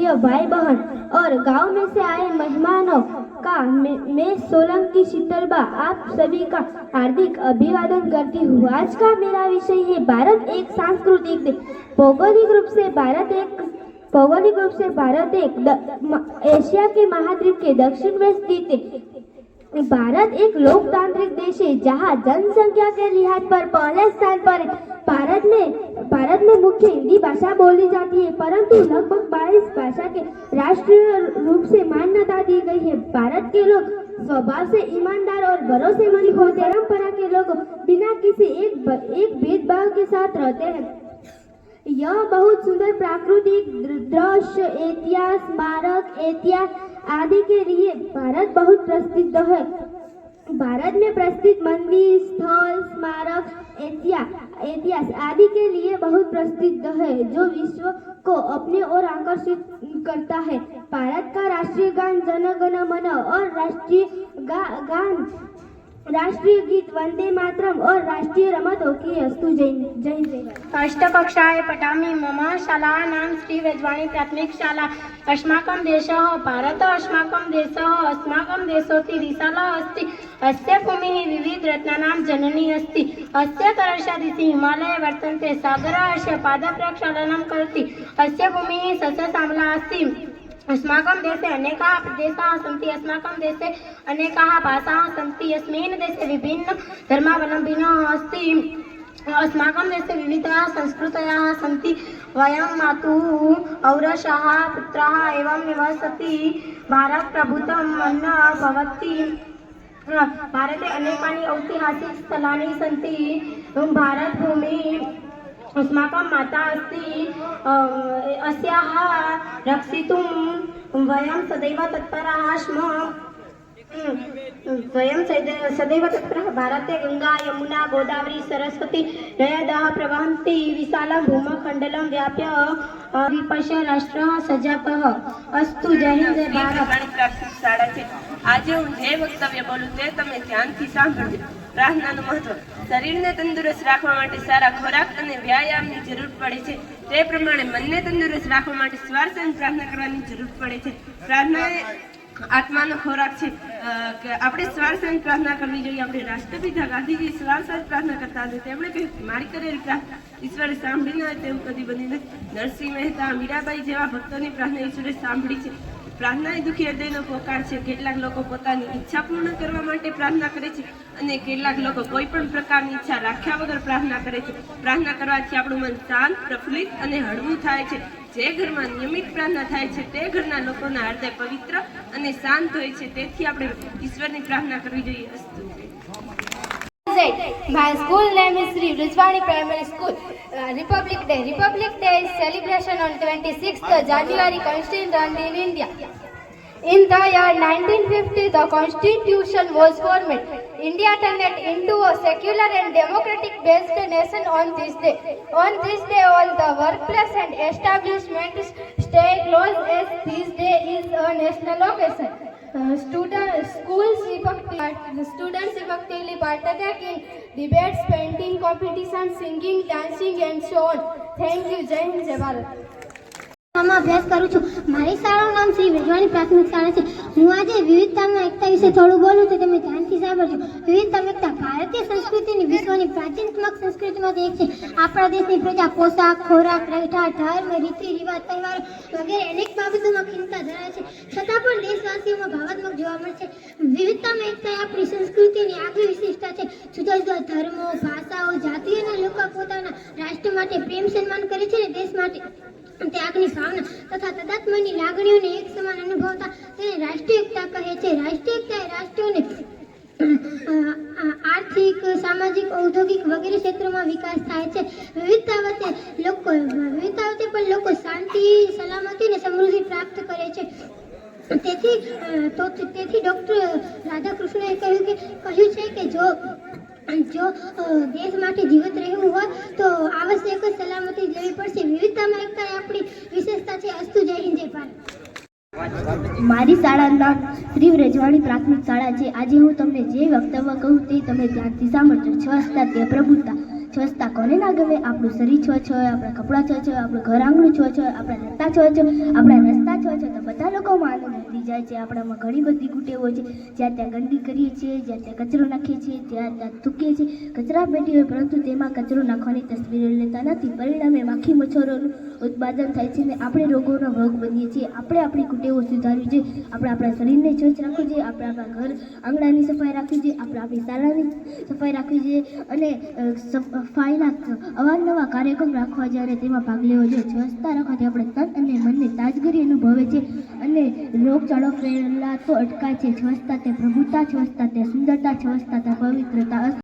प्रिय भाई बहन और गांव में से आए मेहमानों का मैं सोलंकी शीतलबा आप सभी का हार्दिक अभिवादन करती हूँ। आज का मेरा विषय है भारत एक सांस्कृतिक देश। भौगोलिक रूप से भारत एक एशिया के महाद्वीप के दक्षिण में स्थित है। भारत एक लोकतांत्रिक देश है जहां जनसंख्या के लिहाज पर पहले स्थान पर है। भारत में मुख्य हिंदी भाषा बोली जाती है, परंतु लगभग 22 भाषा के राष्ट्रीय रूप से मान्यता दी गई है। भारत के लोग स्वभाव से ईमानदार और भरोसेमंद होते हैं। परंपरा के लोग बिना किसी एक भेदभाव के साथ रहते हैं। यह बहुत सुंदर प्राकृतिक दृश्य, इतिहास, स्मारक, इतिहास आदि के लिए भारत बहुत प्रसिद्ध है। भारत में प्रसिद्ध मंदिर, स्थल, स्मारक, इतिहास आदि के लिए बहुत प्रसिद्ध है, जो विश्व को अपने ओर आकर्षित करता है। भारत का राष्ट्रीय गान जन गण मन और राष्ट्रीय गीत वंदे मातरम और राष्ट्रीय रमत हॉकी अस्तु जय। अष्टकक्षाय पठामि मम शालानां श्री वेदवाणी प्राथमिक शाला। अस्माकं देशः भारत अस्माकं देशः अस्माकं देशोऽति विशालः अस्ति। अस्य भूमिः विविधरत्नानां जननी अस्ति। अस्य तरशादिशि हिमालये वर्तन्ते। सागरः अस्य पादप्रक्षालनं करोति। अस्य भूमिः सस्यश्यामला अस्ति। अस्माकं देशे अनेकाः प्रदेशाः सन्ति। अस्माकं देशे अनेकाः भाषाः सन्ति। अस्मिन् देशे विभिन्न धर्मावलम्बिनः अस्ति। अस्माकं देशे विविधाः संस्कृतयः सन्ति। वयं मातुः औरसः पुत्राः एवं निवसति। भारत प्रभुत्वम् अन्नं भवति। भारते अनेकानि ऐतिहासिकस्थलानि सन्ति। भारतभूमिः अस्माकं माता अस्ति। अस्याः रक्षितुं वयं सदैव तत्पराः स्मः। वयं सदैव तत्पराः। भारते गंगा, यमुना, गोदावरी, सरस्वती नद्यः प्रवहन्ति। विशालं भूमखण्डलं व्याप्य द्वीपस्य राष्ट्रः सजातः अस्तु। जय हिंद, जय भारत। પ્રાથમિક શાળા છે। આજે હું જે વક્તવ્ય બોલું તે તમે ધ્યાનથી સાંભળજો। પ્રાર્થનાનું મહત્વ। શરીરને તંદુરસ્ત રાખવા માટે સારા ખોરાક અને વ્યાયામની જરૂર પડે છે। તે પ્રમાણે મનને તંદુરસ્ત રાખવા માટે શ્વાસ અને પ્રાર્થના કરવાની જરૂર પડે છે। પ્રાર્થના આત્માનો ખોરાક છે કે આપણે શ્વાસ અને પ્રાર્થના કરવી જોઈએ। આપણે રાષ્ટ્રપિતા ગાંધીજી શ્વાસ અને પ્રાર્થના કરતા હતા। તેમણે કહ્યું મારી કરેલી પ્રાર્થના ઈશ્વરે સાંભળી ન હોય તેવું કદી બની નથી। નરસિંહ મહેતા, મીરાબાઈ જેવા ભક્તોની પ્રાર્થના ઈશ્વરે સાંભળી છે। પ્રાર્થના એ દુઃખી હૃદયનો પોકાર છે। કેટલાક લોકો પોતાની ઈચ્છા પૂર્ણ કરવા માટે પ્રાર્થના કરે છે અને કેટલાક લોકો કોઈ પણ પ્રકારની ઈચ્છા રાખ્યા વગર પ્રાર્થના કરે છે। પ્રાર્થના કરવાથી આપણું મન શાંત, પ્રફુલ્લિત અને હળવું થાય છે। જે ઘરમાં નિયમિત પ્રાર્થના થાય છે તે ઘરના લોકોના હૃદય પવિત્ર અને શાંત હોય છે। તેથી આપણે ઈશ્વરની પ્રાર્થના કરવી જોઈએ। અસ્તુ। My school name is Sri Rizwani Primary School. Republic Day is celebration on 26th January, constituted in India. In the year 1950, the Constitution was formed. India turned into a secular and democratic-based nation on this day. On this day, all the workplace and establishments stay closed as this day is a national occasion. Students effectively partake in debates, painting competitions, singing, dancing and so on. Thank you. Jai Hind, Jai Bharat. અભ્યાસ કરું છું। મારી શાળાનું નામ શ્રી વેદવાણી પ્રાથમિક શાળા છે। હું આજે વિવિધતામાં એકતા વિશે થોડું બોલું તો તમે ધ્યાનથી સાંભળજો। વિવિધતામાં એકતા ભારતીય સંસ્કૃતિની વિશ્વની પ્રાચીનતમ સંસ્કૃતિમાંથી એક છે। આપણા દેશની પ્રજા પોશાક, ખોરાક, રહેઠાણ, ધર્મ, રીતિ રિવાજ, તહેવારો વગેરે અનેક બાબતોમાં ખિન્નતા ધરાવે છે, છતાં પણ દેશવાસીઓમાં ભાવનાત્મક જોવા મળે છે। વિવિધતામાં એકતા એ આપણી સંસ્કૃતિની આગવી વિશિષ્ટતા છે। જુદા જુદા ધર્મો, ભાષાઓ, જાતિઓના લોકો પોતાના રાષ્ટ્ર માટે પ્રેમ સન્માન કરે છે અને દેશ માટે त्यागनी भावना तथा तदात्म्यनी लागणीओने एक समान अनुभवता तेने राष्ट्रीय एकता कहे छे। राष्ट्रीय एकता ए राष्ट्रोने आर्थिक, सामाजिक, औद्योगिक वगैरह क्षेत्रों में विकास थाय छे। विविधता वच्चे पण लोको शांति, सलामती ने समृद्धि प्राप्त करे छे। તેથી ડોક્ટર રાધાકૃષ્ણએ કહ્યું છે કે જો દેશ માટે જીવિત રહેવું હોય તો આવશ્યક સલામતી લેવી પડશે। વિવિધતામાં એકતા એ આપણી વિશેષતા છે। અસ્તુ। જય હિન્દ, જય ભારત। મારી શાળાનું નામ શ્રી રજવાણી પ્રાથમિક શાળા છે। આજે હું તમને જે વક્તવ્ય કહું તે તમે ધ્યાનથી સાંભળજો। સ્વચ્છતા તે પ્રભુતા। સ્વચ્છતા કોને ના ગમે? આપણું શરીર સ્વચ્છ હોય, આપણા કપડાં સ્વચ્છ હોય, આપણું ઘર આંગણું સ્વચ્છ હોય, આપણા રસ્તા સ્વચ્છ હોય, આપણા રસ્તા સ્વચ્છ હોય તો બધા લોકોમાં આનંદ વધી જાય છે. આપણામાં ઘણી બધી કુટેવો છે. જ્યાં ત્યાં ગંદકી કરીએ છીએ, જ્યાં ત્યાં કચરો નાખીએ છીએ, ત્યાં ત્યાં થૂકીએ છીએ. કચરા પેટી હોય પરંતુ તેમાં કચરો નાખવાની તસવીરો લેતા નથી. પરિણામે માખી મચ્છરોનું ઉત્પાદન થાય છે અને આપણે રોગોનો ભોગ બનીએ છીએ. આપણે આપણી કુટેવો સુધારવી જોઈએ. આપણે આપણા શરીરને સ્વચ્છ રાખવું જોઈએ. આપણે આપણા ઘર આંગણાની સફાઈ રાખવી જોઈએ. આપણે આપણી શાળાની સફાઈ રાખવી જોઈએ અને સફાઈના અવારનવાર કાર્યક્રમ રાખવા જોઈએ અને તેમાં ભાગ લેવો જોઈએ. સ્વચ્છતા રાખવાથી આપણે તન અને મનને તાજગી અનુભવે છે અને રોગચાળો ફેલાતો અટકાય છે. સ્વચ્છતા તે પ્રભુતા, સ્વચ્છતા તે સુંદરતા, સ્વચ્છતા તે પવિત્રતા.